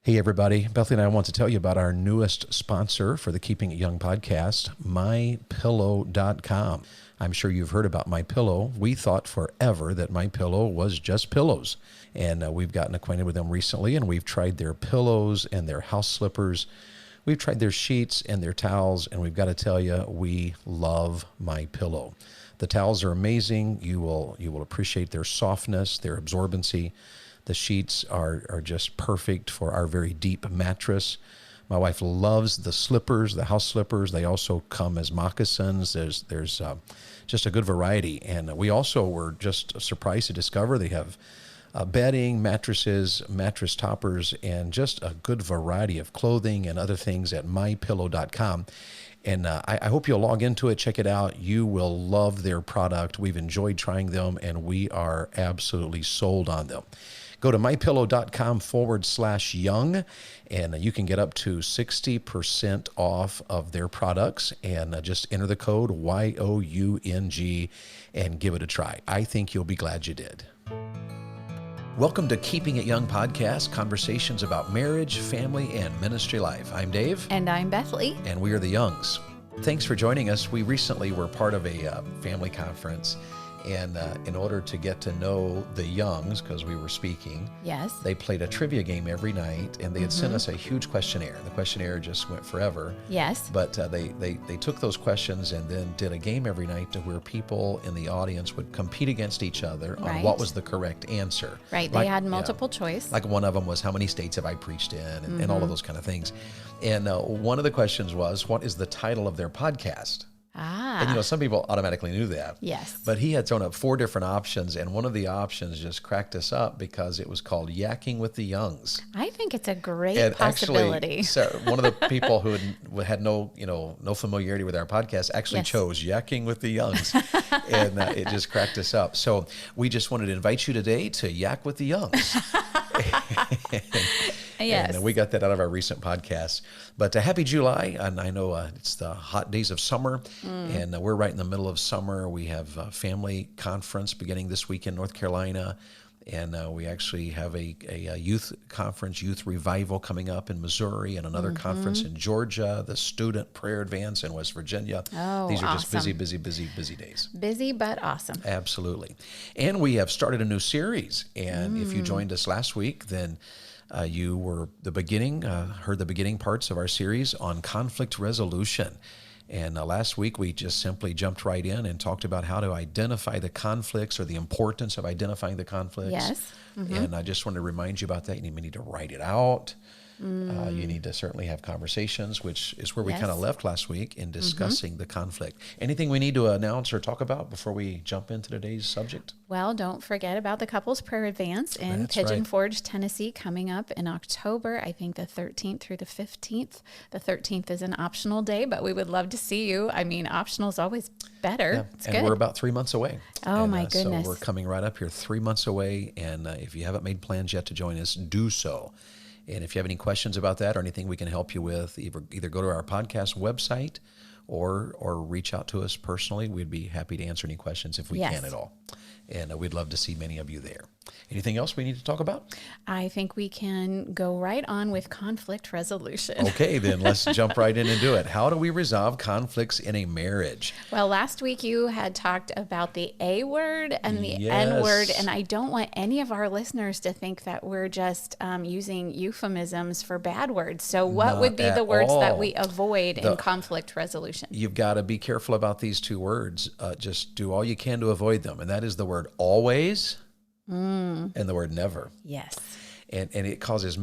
Hey everybody, Bethlie and I want to tell you about our newest sponsor for the Keeping It Young podcast, mypillow.com. I'm sure you've heard about MyPillow. We thought forever that MyPillow was just pillows. And we've gotten acquainted with them recently, and we've tried their pillows and their house slippers. We've tried their sheets and their towels, and we've got to tell you, we love MyPillow. The towels are amazing. You will appreciate their softness, their absorbency. The sheets are just perfect for our very deep mattress. My wife loves the slippers, the house slippers. They also come as moccasins. There's just a good variety. And we also were just surprised to discover they have bedding, mattresses, mattress toppers, and just a good variety of clothing and other things at mypillow.com. And I hope you'll log into it, check it out. You will love their product. We've enjoyed trying them, and we are absolutely sold on them. Go to mypillow.com/young, and you can get up to 60% off of their products. And just enter the code YOUNG and give it a try. I think you'll be glad you did. Welcome to Keeping It Young podcast, conversations about marriage, family, and ministry life. I'm Dave. And I'm Bethlie. And we are the Youngs. Thanks for joining us. We recently were part of a family conference. And in order to get to know the Youngs, because we were speaking, yes, they played a trivia game every night, and they had sent us a huge questionnaire. The questionnaire just went forever. Yes. But they took those questions and then did a game every night to where people in the audience would compete against each other on what was the correct answer. Right. They had multiple choice. Like one of them was, how many states have I preached in? And all of those kind of things. And one of the questions was, what is the title of their podcast? And, some people automatically knew that. Yes. But he had thrown up 4 different options, and one of the options just cracked us up because it was called Yakking with the Youngs. I think it's a great possibility. Actually, so one of the people who had no familiarity with our podcast actually chose Yakking with the Youngs, and it just cracked us up. So we just wanted to invite you today to Yak with the Youngs. Yes. And we got that out of our recent podcast. But happy July. And I know it's the hot days of summer, and we're right in the middle of summer. We have a family conference beginning this week in North Carolina, and we actually have a youth conference, youth revival coming up in Missouri, and another conference in Georgia, the student prayer advance in West Virginia. Oh, these are awesome. just busy days. Busy, but awesome. Absolutely. And we have started a new series. And if you joined us last week, then you were heard the beginning parts of our series on conflict resolution. And last week, we just simply jumped right in and talked about how to identify the conflicts, or the importance of identifying the conflicts. Yes. And I just wanted to remind you about that. You need to write it out. You need to certainly have conversations, which is where we kind of left last week in discussing the conflict. Anything we need to announce or talk about before we jump into today's subject? Well, don't forget about the Couples Prayer Advance in Pigeon Forge, Tennessee, coming up in October, I think the 13th through the 15th. The 13th is an optional day, but we would love to see you. I mean, optional is always better. Yeah. It's and good. we're about 3 months away. Oh, my goodness. So we're coming right up here 3 months away. And if you haven't made plans yet to join us, do so. And if you have any questions about that or anything we can help you with, either go to our podcast website or reach out to us personally. We'd be happy to answer any questions if we can at all. And we'd love to see many of you there. Anything else we need to talk about? I think we can go right on with conflict resolution. Okay, then let's jump right in and do it. How do we resolve conflicts in a marriage? Well, last week you had talked about the A word and the N word, and I don't want any of our listeners to think that we're just using euphemisms for bad words. So what would be the words that we avoid in conflict resolution? You've got to be careful about these 2 words. Just do all you can to avoid them, and that is the word always and the word never. Yes. And it causes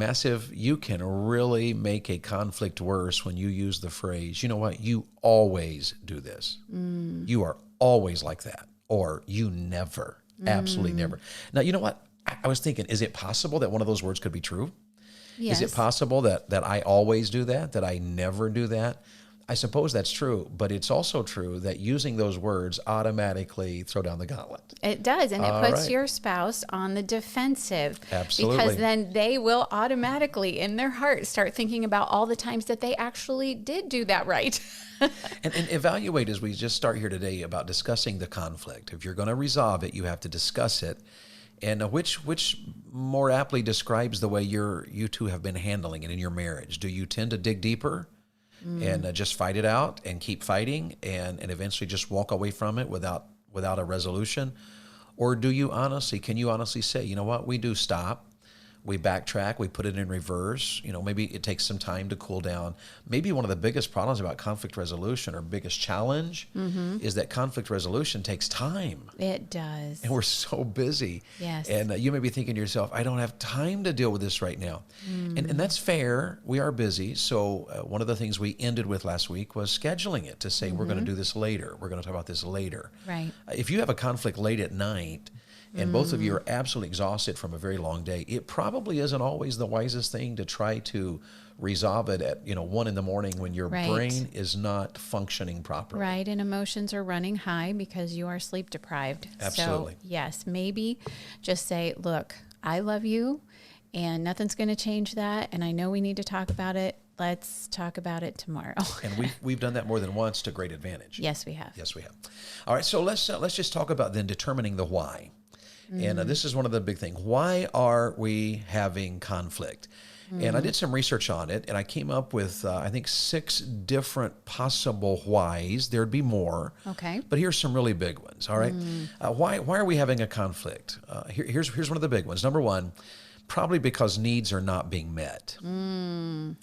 you can really make a conflict worse when you use the phrase, you know what, you always do this. You are always like that. Or you never, absolutely never. Now, you know what? I was thinking, is it possible that one of those words could be true? Yes. Is it possible that I always do that I never do that? I suppose that's true, but it's also true that using those words automatically throw down the gauntlet. It does, and it puts your spouse on the defensive. Absolutely. Because then they will automatically, in their heart, start thinking about all the times that they actually did do that right. and evaluate as we just start here today about discussing the conflict. If you're going to resolve it, you have to discuss it. And which more aptly describes the way you two have been handling it in your marriage? Do you tend to dig deeper and just fight it out and keep fighting and eventually just walk away from it without a resolution? Or can you honestly say, you know what, we do stop, we backtrack, we put it in reverse, maybe it takes some time to cool down. Maybe one of the biggest problems about conflict resolution, or biggest challenge, is that conflict resolution takes time. It does. And we're so busy. Yes. And you may be thinking to yourself, I don't have time to deal with this right now. And that's fair. We are busy. So one of the things we ended with last week was scheduling it to say, we're going to do this later. We're going to talk about this later. Right. If you have a conflict late at night, and both of you are absolutely exhausted from a very long day, it probably isn't always the wisest thing to try to resolve it at 1 a.m. when your brain is not functioning properly. Right, and emotions are running high because you are sleep deprived. Absolutely. So yes, maybe just say, look, I love you, and nothing's going to change that, and I know we need to talk about it. Let's talk about it tomorrow. And we've done that more than once to great advantage. Yes, we have. Yes, we have. All right, so let's just talk about then determining the why. And this is one of the big things. Why are we having conflict? And I did some research on it, and I came up with, I think, 6 different possible whys. There'd be more. Okay. But here's some really big ones, all right? Why are we having a conflict? Here's one of the big ones. Number one, probably because needs are not being met. And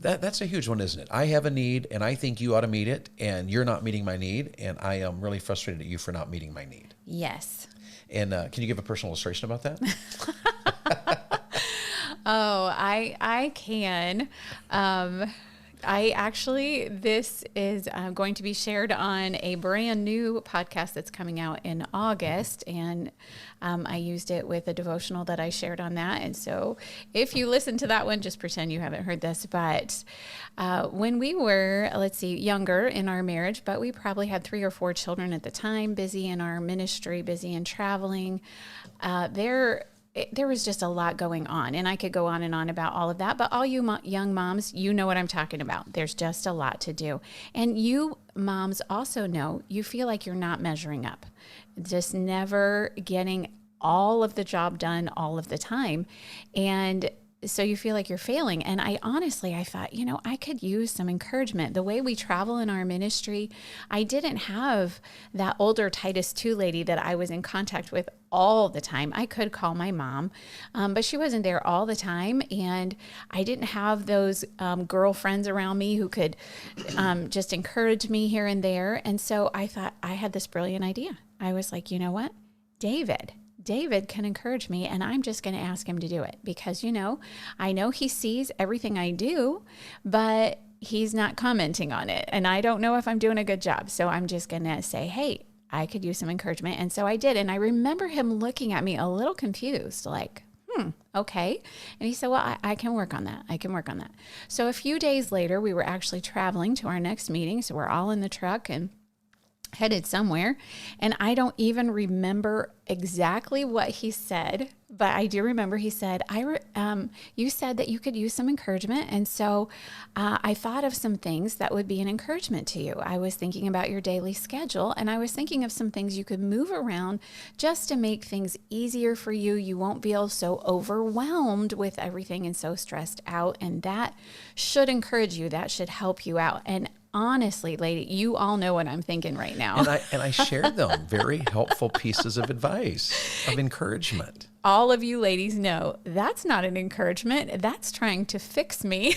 that's a huge one, isn't it? I have a need, and I think you ought to meet it, and you're not meeting my need, and I am really frustrated at you for not meeting my need. Yes. And can you give a personal illustration about that? Oh, I can. This is going to be shared on a brand new podcast that's coming out in August, and I used it with a devotional that I shared on that. And so if you listen to that one, just pretend you haven't heard this. But when we were, younger in our marriage, but we probably had 3 or 4 children at the time, busy in our ministry, busy in traveling, there was just a lot going on, and I could go on and on about all of that, but all you young moms, you know what I'm talking about. There's just a lot to do. And you moms also know you feel like you're not measuring up, just never getting all of the job done all of the time. And so you feel like you're failing. And I thought, I could use some encouragement. The way we travel in our ministry, I didn't have that older Titus 2 lady that I was in contact with all the time. I could call my mom, but she wasn't there all the time. And I didn't have those girlfriends around me who could just encourage me here and there. And so I thought I had this brilliant idea. I was like, you know what? David can encourage me, and I'm just going to ask him to do it because, I know he sees everything I do, but he's not commenting on it. And I don't know if I'm doing a good job. So I'm just going to say, hey, I could use some encouragement. And so I did. And I remember him looking at me a little confused, like, okay. And he said, well, I can work on that. I can work on that. So a few days later, we were actually traveling to our next meeting. So we're all in the truck and headed somewhere. And I don't even remember exactly what he said, but I do remember he said, you said that you could use some encouragement. And so I thought of some things that would be an encouragement to you. I was thinking about your daily schedule, and I was thinking of some things you could move around just to make things easier for you. You won't feel so overwhelmed with everything and so stressed out. And that should encourage you. That should help you out. And honestly, lady, you all know what I'm thinking right now. And I shared them, very helpful pieces of advice, of encouragement. All of you ladies know that's not an encouragement. That's trying to fix me.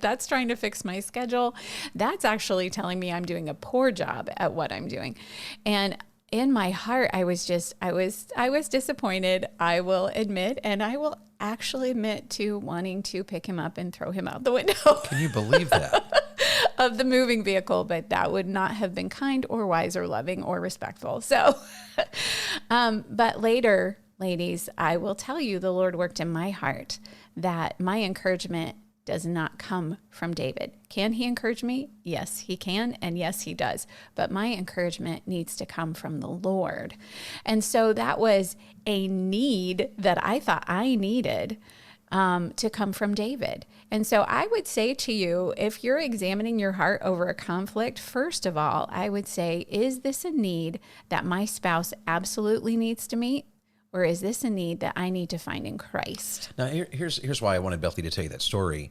That's trying to fix my schedule. That's actually telling me I'm doing a poor job at what I'm doing. And in my heart, I was disappointed, I will admit, and I will actually admit to wanting to pick him up and throw him out the window. Can you believe that? Of the moving vehicle, but that would not have been kind or wise or loving or respectful. So, but later, ladies, I will tell you, the Lord worked in my heart that my encouragement does not come from David. Can he encourage me? Yes, he can. And yes, he does. But my encouragement needs to come from the Lord. And so that was a need that I thought I needed to come from David. And so I would say to you, if you're examining your heart over a conflict, first of all, I would say, is this a need that my spouse absolutely needs to meet? or is this a need that I need to find in Christ? Now, here's why I wanted Bethlie to tell you that story.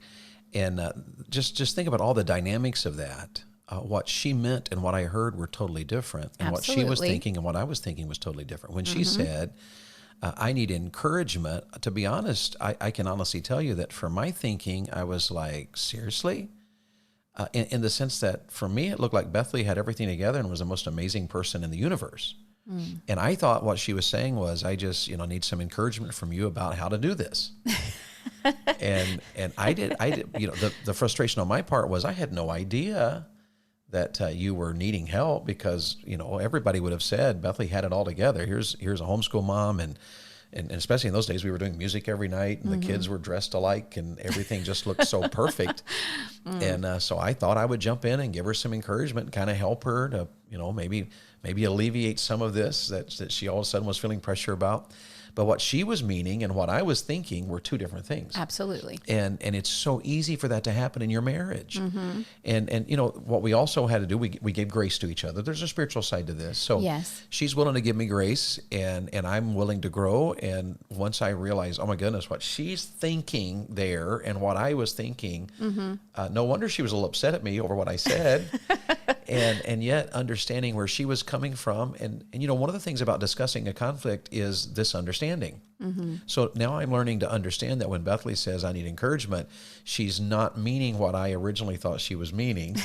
And just think about all the dynamics of that. What she meant and what I heard were totally different. And what she was thinking and what I was thinking was totally different. When she said, I need encouragement, to be honest, I can honestly tell you that for my thinking, I was like, seriously? In the sense that for me, it looked like Bethlie had everything together and was the most amazing person in the universe. And I thought what she was saying was, I just, need some encouragement from you about how to do this. and I did, the frustration on my part was I had no idea that you were needing help because, everybody would have said Bethlie had it all together. Here's a homeschool mom. And especially in those days, we were doing music every night and the kids were dressed alike and everything just looked so perfect. And so I thought I would jump in and give her some encouragement and kind of help her to, maybe alleviate some of this that she all of a sudden was feeling pressure about. But what she was meaning and what I was thinking were two different things. Absolutely. And it's so easy for that to happen in your marriage. And what we also had to do, we gave grace to each other. There's a spiritual side to this. So yes. She's willing to give me grace and I'm willing to grow. And once I realized, oh my goodness, what she's thinking there and what I was thinking, no wonder she was a little upset at me over what I said. and yet understanding where she was coming from. And one of the things about discussing a conflict is this understanding. So now I'm learning to understand that when Bethlie says I need encouragement, she's not meaning what I originally thought she was meaning.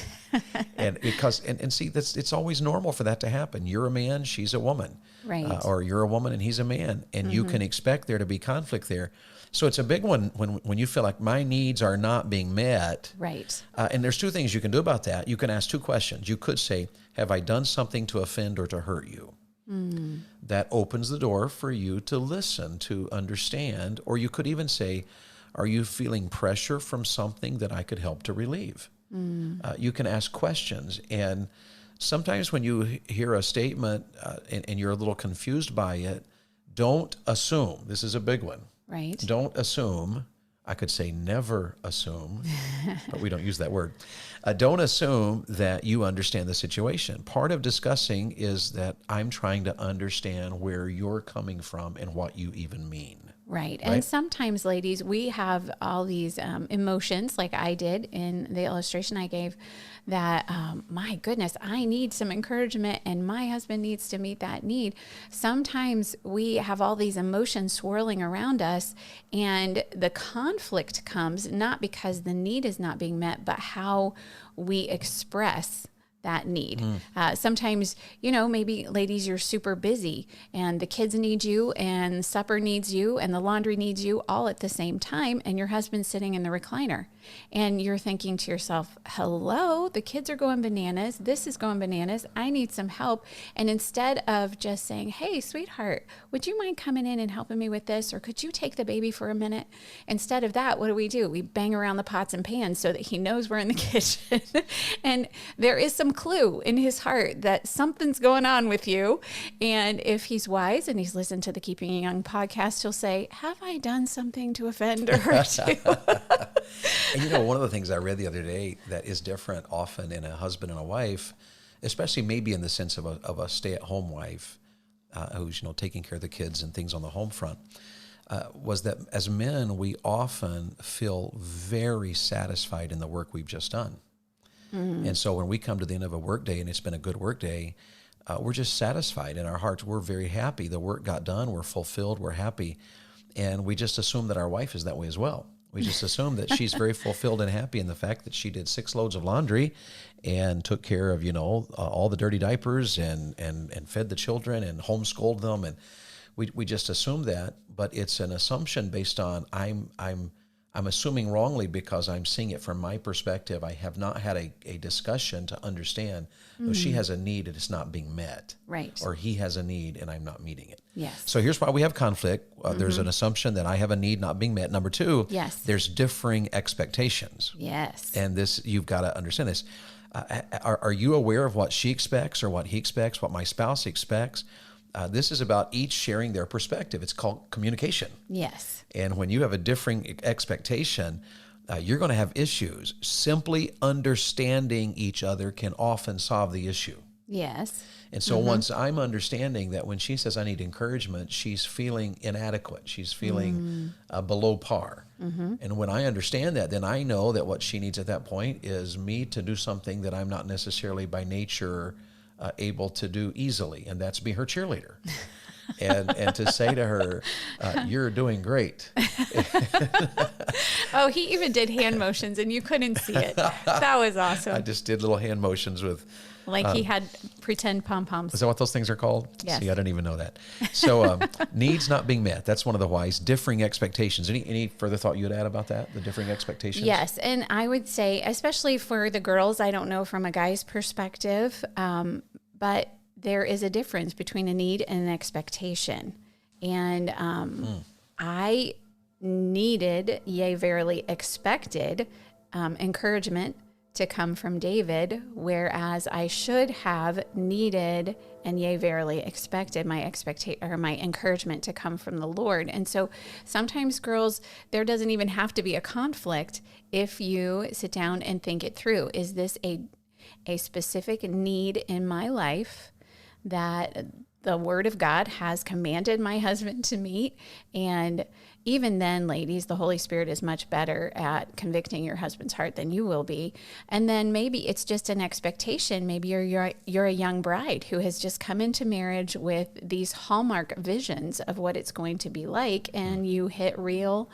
and see, it's always normal for that to happen. You're a man, she's a woman. Right. Or you're a woman and he's a man. And you can expect there to be conflict there. So it's a big one when you feel like my needs are not being met. Right. And there's two things you can do about that. You can ask two questions. You could say, have I done something to offend or to hurt you? That opens the door for you to listen, to understand. Or you could even say, are you feeling pressure from something that I could help to relieve? You can ask questions. And sometimes when you hear a statement and you're a little confused by it, don't assume. This is a big one. Right. Don't assume. I could say never assume, but we don't use that word. Don't assume that you understand the situation. Part of discussing is that I'm trying to understand where you're coming from and what you even mean. Right. And sometimes, ladies, we have all these emotions, like I did in the illustration I gave, that, my goodness, I need some encouragement and my husband needs to meet that need. Sometimes we have all these emotions swirling around us, and the conflict comes not because the need is not being met, but how we express that need. Sometimes, maybe ladies, you're super busy and the kids need you and supper needs you and the laundry needs you all at the same time. And your husband's sitting in the recliner and you're thinking to yourself, hello, the kids are going bananas. This is going bananas. I need some help. And instead of just saying, hey, sweetheart, would you mind coming in and helping me with this? Or could you take the baby for a minute? Instead of that, what do? We bang around the pots and pans so that he knows we're in the kitchen. And there is some clue in his heart that something's going on with you. And if he's wise and he's listened to the Keeping It Young podcast, he'll say, have I done something to offend or hurt you? And one of the things I read the other day that is different often in a husband and a wife, especially maybe in the sense of a stay-at-home wife who's taking care of the kids and things on the home front, was that as men, we often feel very satisfied in the work we've just done. And so when we come to the end of a work day and it's been a good work day, we're just satisfied in our hearts. We're very happy. The work got done. We're fulfilled. We're happy. And we just assume that our wife is that way as well. We just assume that she's very fulfilled and happy in the fact that she did 6 loads of laundry and took care of, all the dirty diapers and fed the children and homeschooled them. And we just assume that, but it's an assumption based on I'm assuming wrongly because I'm seeing it from my perspective. I have not had a discussion to understand she has a need and it's not being met. Right. Or he has a need and I'm not meeting it. Yes. So here's why we have conflict. There's an assumption that I have a need not being met. Number 2, yes, there's differing expectations. Yes. And this, you've got to understand this. Are you aware of what she expects or what he expects, what my spouse expects? This is about each sharing their perspective. It's called communication. Yes. And when you have a differing expectation, you're going to have issues. Simply understanding each other can often solve the issue. Yes. And so once I'm understanding that when she says I need encouragement, she's feeling inadequate. She's feeling below par. And when I understand that, then I know that what she needs at that point is me to do something that I'm not necessarily by nature able to do easily, and that's be her cheerleader. And to say to her, you're doing great. Oh, he even did hand motions and you couldn't see it. That was awesome. I just did little hand motions with... Like he had pretend pom-poms. Is that what those things are called? Yes. See, I didn't even know that. So needs not being met. That's one of the whys. Differing expectations. Any further thought you'd add about that? The differing expectations? Yes. And I would say, especially for the girls, I don't know from a guy's perspective, but there is a difference between a need and an expectation. And I needed, yea, verily expected encouragement to come from David, whereas I should have needed and yea, verily expected my encouragement to come from the Lord. And so sometimes, girls, there doesn't even have to be a conflict if you sit down and think it through. Is this a specific need in my life that the Word of God has commanded my husband to meet? And even then, ladies, the Holy Spirit is much better at convicting your husband's heart than you will be. And then maybe it's just an expectation. Maybe you're a young bride who has just come into marriage with these hallmark visions of what it's going to be like, and you hit real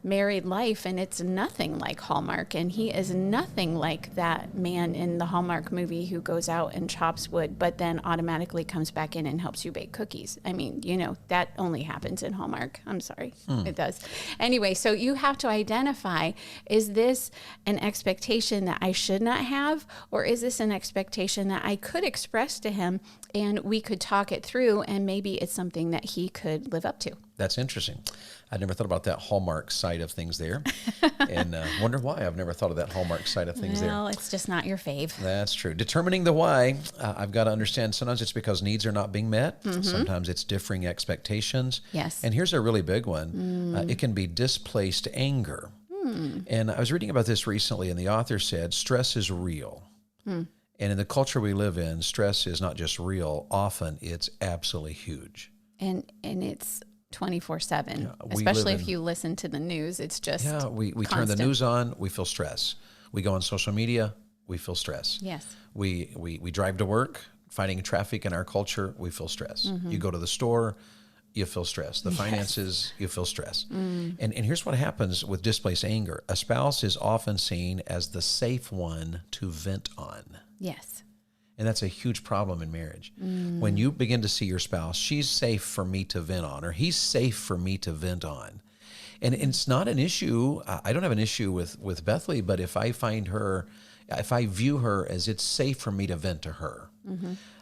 married life and it's nothing like Hallmark, and he is nothing like that man in the Hallmark movie who goes out and chops wood but then automatically comes back in and helps you bake cookies. I mean, that only happens in Hallmark. I'm sorry. It does. Anyway, so you have to identify, is this an expectation that I should not have, or is this an expectation that I could express to him and we could talk it through, and maybe it's something that he could live up to? That's interesting. I never thought about that Hallmark side of things there, and wonder why I've never thought of that Hallmark side of things there. Well, it's just not your fave. That's true. Determining the why, I've got to understand sometimes it's because needs are not being met. Sometimes it's differing expectations. Yes. And here's a really big one. It can be displaced anger. And I was reading about this recently, and the author said stress is real. And in the culture we live in, stress is not just real. Often it's absolutely huge. And it's 24/7, especially if you listen to the news. It's just we turn the news on, we feel stress. We go on social media, we feel stress. Yes. We drive to work, fighting traffic in our culture, we feel stress. You go to the store, you feel stress. The finances, you feel stress. And here's what happens with displaced anger. A spouse is often seen as the safe one to vent on. Yes. And that's a huge problem in marriage. When you begin to see your spouse, she's safe for me to vent on, or he's safe for me to vent on. And it's not an issue. I don't have an issue with Bethlie, but if I view her as it's safe for me to vent to her,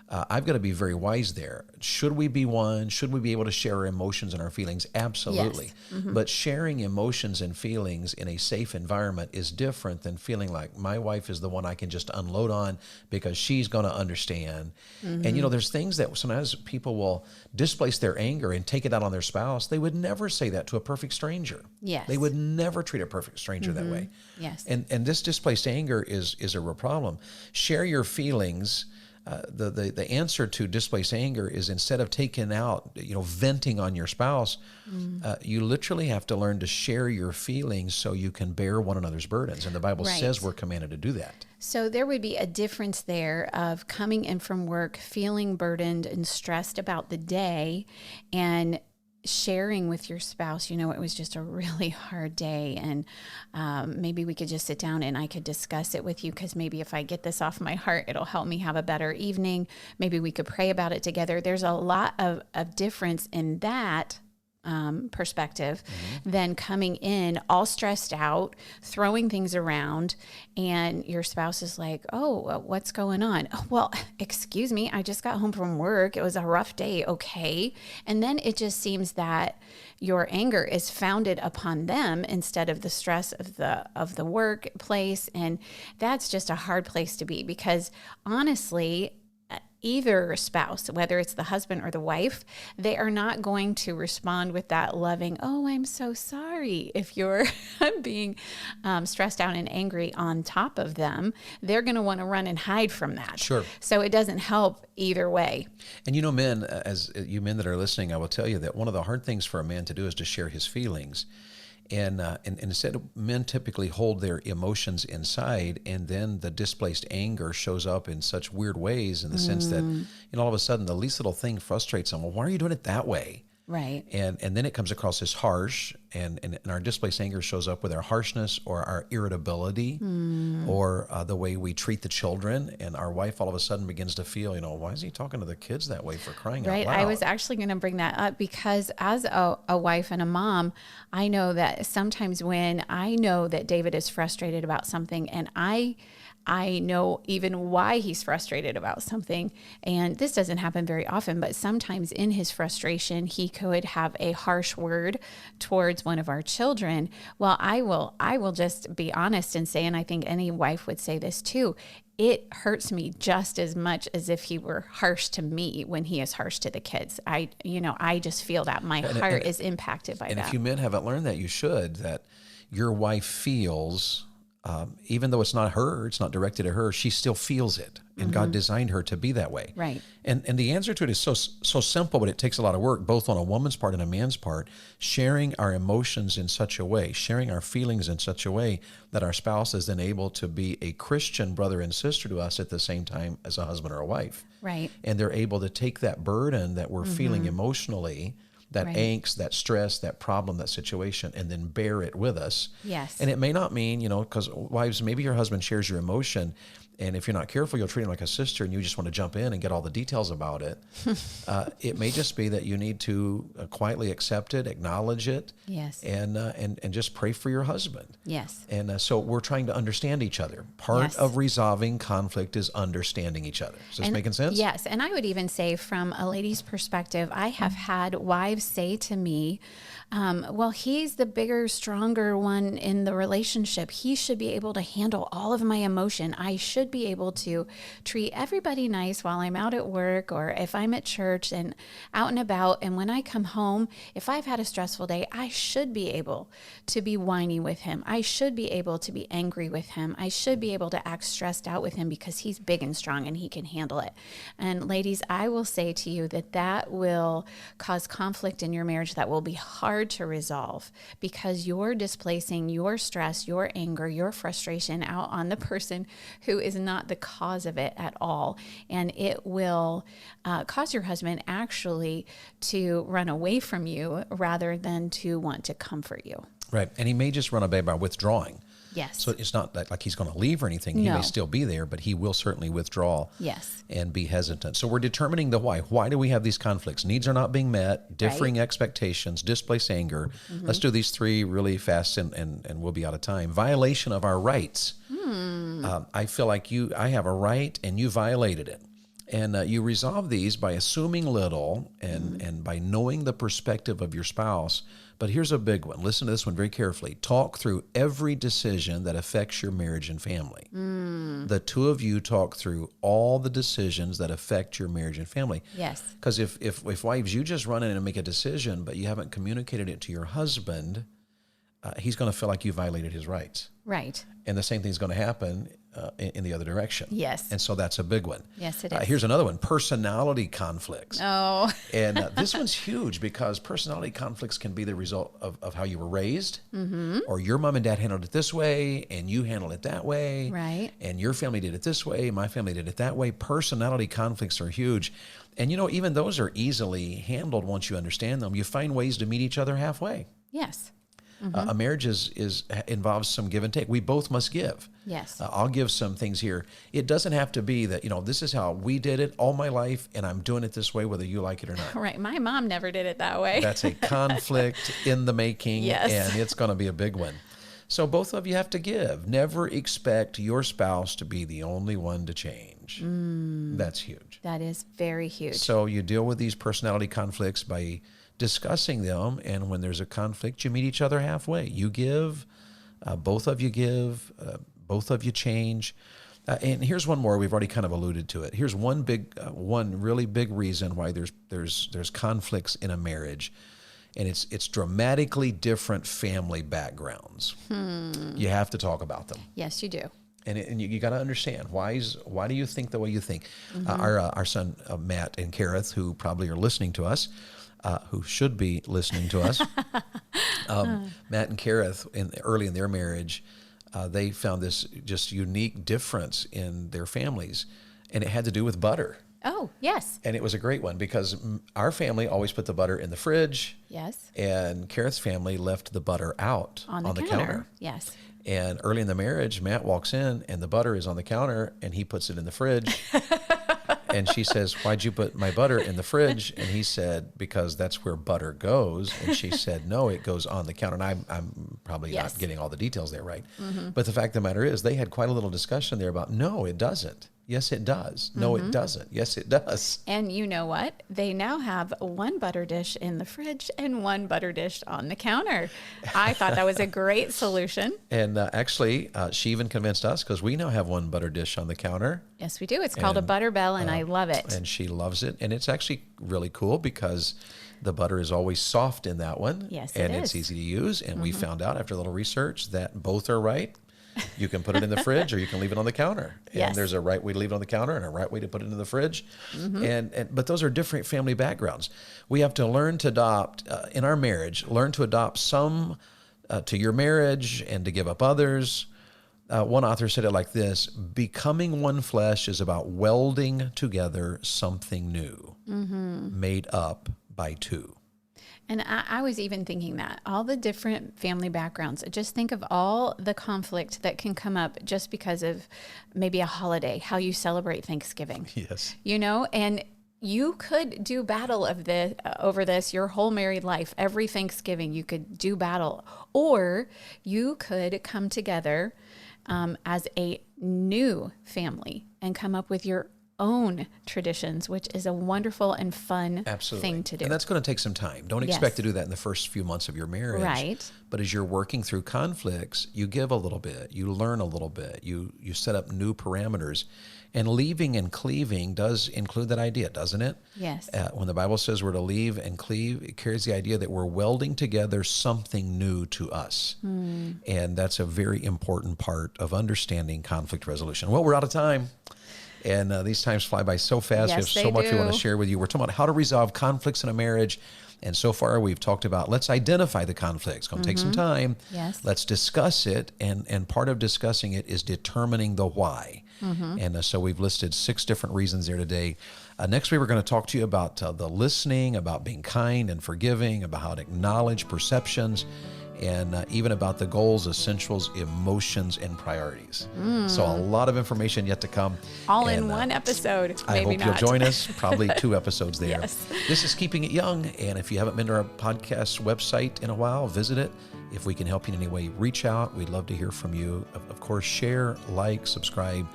I've got to be very wise there. Should we be one? Should we be able to share our emotions and our feelings? Absolutely. Yes. But sharing emotions and feelings in a safe environment is different than feeling like my wife is the one I can just unload on because she's going to understand. And, there's things that sometimes people will displace their anger and take it out on their spouse. They would never say that to a perfect stranger. Yes. They would never treat a perfect stranger that way. Yes. And this displaced anger is a real problem. Share your feelings. The answer to displaced anger is, instead of taking out, venting on your spouse, you literally have to learn to share your feelings so you can bear one another's burdens. And the Bible says we're commanded to do that. So there would be a difference there of coming in from work, feeling burdened and stressed about the day, and sharing with your spouse, it was just a really hard day, and maybe we could just sit down and I could discuss it with you, because maybe if I get this off my heart, it'll help me have a better evening. Maybe we could pray about it together. There's a lot of difference in that perspective than coming in all stressed out, throwing things around, and your spouse is like, oh, what's going on? Oh, well, excuse me, I just got home from work. It was a rough day. Okay. And then it just seems that your anger is founded upon them instead of the stress of the workplace. And that's just a hard place to be, because honestly, either spouse, whether it's the husband or the wife, they are not going to respond with that loving, oh, I'm so sorry. If you're being stressed out and angry on top of them, they're going to want to run and hide from that. Sure. So it doesn't help either way. And men, as you men that are listening, I will tell you that one of the hard things for a man to do is to share his feelings. And instead, men typically hold their emotions inside, and then the displaced anger shows up in such weird ways in the sense that, all of a sudden, the least little thing frustrates them. Well, why are you doing it that way? Right. And then it comes across as harsh, and our displaced anger shows up with our harshness or our irritability or the way we treat the children. And our wife all of a sudden begins to feel, why is he talking to the kids that way, for crying out loud? I was actually going to bring that up because as a wife and a mom, I know that sometimes when I know that David is frustrated about something and I know even why he's frustrated about something. And this doesn't happen very often, but sometimes in his frustration, he could have a harsh word towards one of our children. Well, I will just be honest and say, and I think any wife would say this too, it hurts me just as much as if he were harsh to me when he is harsh to the kids. I just feel that my heart is impacted by that. And if you men haven't learned that, you should, that your wife feels... even though it's not her, it's not directed at her, she still feels it. And God designed her to be that way. Right. And the answer to it is so simple, but it takes a lot of work, both on a woman's part and a man's part, sharing our emotions in such a way, sharing our feelings in such a way that our spouse is then able to be a Christian brother and sister to us at the same time as a husband or a wife. Right. And they're able to take that burden that we're feeling emotionally, that angst, that stress, that problem, that situation, and then bear it with us. Yes. And it may not mean, because wives, maybe your husband shares your emotion, and if you're not careful, you'll treat him like a sister, and you just want to jump in and get all the details about it. It may just be that you need to quietly accept it, acknowledge it, yes, and just pray for your husband. Yes. And so we're trying to understand each other. Part of resolving conflict is understanding each other. Is this making sense? Yes, and I would even say from a lady's perspective, I have had wives say to me, well, he's the bigger, stronger one in the relationship. He should be able to handle all of my emotion. I should be able to treat everybody nice while I'm out at work or if I'm at church and out and about. And when I come home, if I've had a stressful day, I should be able to be whiny with him. I should be able to be angry with him. I should be able to act stressed out with him because he's big and strong and he can handle it. And ladies, I will say to you that will cause conflict in your marriage that will be hard to resolve because you're displacing your stress, your anger, your frustration out on the person who is not the cause of it at all. And it will cause your husband actually to run away from you rather than to want to comfort you. Right. And he may just run away by withdrawing. Yes. So it's not like he's going to leave or anything. He may still be there, but he will certainly withdraw. Yes. And be hesitant. So we're determining the why. Why do we have these conflicts? Needs are not being met, differing expectations, displaced anger. Let's do these three really fast and we'll be out of time. Violation of our rights. I feel like I have a right and you violated it. And you resolve these by assuming little and by knowing the perspective of your spouse. But here's a big one. Listen to this one very carefully. Talk through every decision that affects your marriage and family. The two of you talk through all the decisions that affect your marriage and family. Yes. Because if wives, you just run in and make a decision, but you haven't communicated it to your husband, he's going to feel like you violated his rights. Right. And the same thing's going to happen in the other direction. Yes. And so that's a big one. Yes, it is. Here's another one, personality conflicts. Oh. And this one's huge because personality conflicts can be the result of how you were raised, or your mom and dad handled it this way, and you handled it that way. Right. And your family did it this way, my family did it that way. Personality conflicts are huge. And, even those are easily handled once you understand them. You find ways to meet each other halfway. Yes. A marriage involves some give and take. We both must give. Yes. I'll give some things here. It doesn't have to be that, this is how we did it all my life, and I'm doing it this way, whether you like it or not. Right. My mom never did it that way. That's a conflict in the making, yes. And it's going to be a big one. So both of you have to give. Never expect your spouse to be the only one to change. That's huge. That is very huge. So you deal with these personality conflicts by discussing them, and when there's a conflict, you meet each other halfway. You give, both of you give, both of you change. And here's one more. We've already kind of alluded to it. Here's one really big reason why there's conflicts in a marriage, and it's dramatically different family backgrounds. You have to talk about them. Yes, you do. And you got to understand why do you think the way you think? Our son Matt and Kareth, who probably are listening to us, who should be listening to us, Matt and Kareth, early in their marriage, they found this just unique difference in their families, and it had to do with butter. Oh, yes. And it was a great one because our family always put the butter in the fridge. Yes. And Kareth's family left the butter out on the counter. Yes. And early in the marriage, Matt walks in and the butter is on the counter and he puts it in the fridge. And she says, "Why'd you put my butter in the fridge?" And he said, "Because that's where butter goes." And she said, "No, it goes on the counter." And I'm probably not getting all the details there right. But the fact of the matter is they had quite a little discussion there about, no, it doesn't. Yes, it does. No, it doesn't. Yes, it does. And you know what? They now have one butter dish in the fridge and one butter dish on the counter. I thought that was a great solution. And actually, she even convinced us because we now have one butter dish on the counter. Yes, we do. It's called a butter bell, and I love it. And she loves it. And it's actually really cool because the butter is always soft in that one. Yes, and it's easy to use. And we found out after a little research that both are right. You can put it in the fridge or you can leave it on the counter. And there's a right way to leave it on the counter and a right way to put it in the fridge. But those are different family backgrounds. We have to learn to adopt, in our marriage, learn to adopt some to your marriage and to give up others. One author said it like this: becoming one flesh is about welding together something new, made up by two. And I was even thinking that all the different family backgrounds, just think of all the conflict that can come up just because of maybe a holiday, how you celebrate Thanksgiving. Yes. You know, and you could do battle over this your whole married life. Every Thanksgiving you could do battle, or you could come together as a new family and come up with your own traditions, which is a wonderful and fun thing to do. And that's going to take some time. Don't expect to do that in the first few months of your marriage. Right. But as you're working through conflicts, you give a little bit, you learn a little bit, you set up new parameters. And leaving and cleaving does include that idea, doesn't it? Yes. When the Bible says we're to leave and cleave, it carries the idea that we're welding together something new to us. And that's a very important part of understanding conflict resolution. Well, we're out of time. And these times fly by so fast. Yes, we have so much we want to share with you. We're talking about how to resolve conflicts in a marriage. And so far we've talked about, let's identify the conflicts. It's going to take some time. Yes. Let's discuss it. And part of discussing it is determining the why. And so we've listed 6 different reasons there today. Next week, we're going to talk to you about the listening, about being kind and forgiving, about how to acknowledge perceptions, and even about the goals, essentials, emotions, and priorities. So a lot of information yet to come. All in one episode. I hope you'll join us, probably 2 episodes there. Yes. This is Keeping It Young, and if you haven't been to our podcast website in a while, visit it. If we can help you in any way, reach out. We'd love to hear from you. Of course, share, like, subscribe,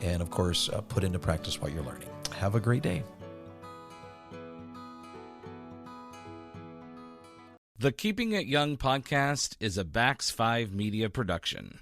and of course, put into practice what you're learning. Have a great day. The Keeping It Young podcast is a Bax 5 Media production.